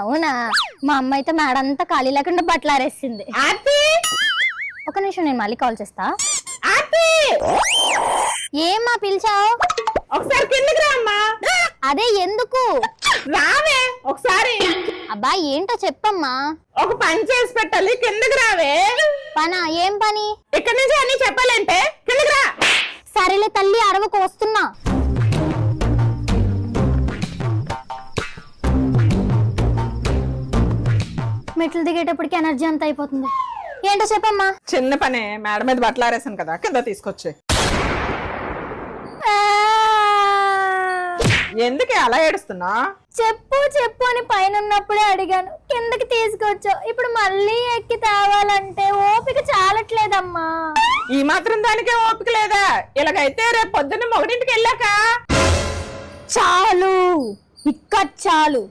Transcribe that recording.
అవునా, మా అమ్మ అయితే మేడంతా ఖాళీ లేకుండా బట్టలు ఆరేసింది. ఒక నిమిషం, నేను మళ్ళీ కాల్ చేస్తా. ఏమ్మా పిలిచావు? ఒకసారి కిందకి రా అమ్మా. అదే ఎందుకు? రావే ఒకసారి. అబ్బా ఏంటో చెప్పమ్మా. ఒక పని చేసి పెట్టాలి, కిందకి రావే. పనా? ఏం పని? ఇక్కడి నుంచి అన్ని చెప్పాలంటే కిందకి రా. సరేలే తల్లి, అరవకు, వస్తున్నా. మెట్లు దిగేటప్పటికి ఎనర్జీ అంతా అయిపోతుంది. ఏంటో చెప్పమ్మా. చిన్న పనే, మేడ మీద బట్టలు ఆరేసాను కదా, కింద తీసుకొచ్చే. ఎందుకే అలా ఏడుస్తున్నా? చెప్పు చెప్పు అని పైన ఉన్నప్పుడే అడిగాను, కిందకి తీసుకొచ్చావు. ఇప్పుడు మళ్ళీ ఎక్కి తేవాలంటే ఓపిక చాలట్లేదమ్మా. ఈ మాత్రం దానికే ఓపిక లేదా? ఇలాగైతే రేపు పొద్దున్న మొగడింటికి వెళ్ళాక చాలు, ఇక్కడ చాలు.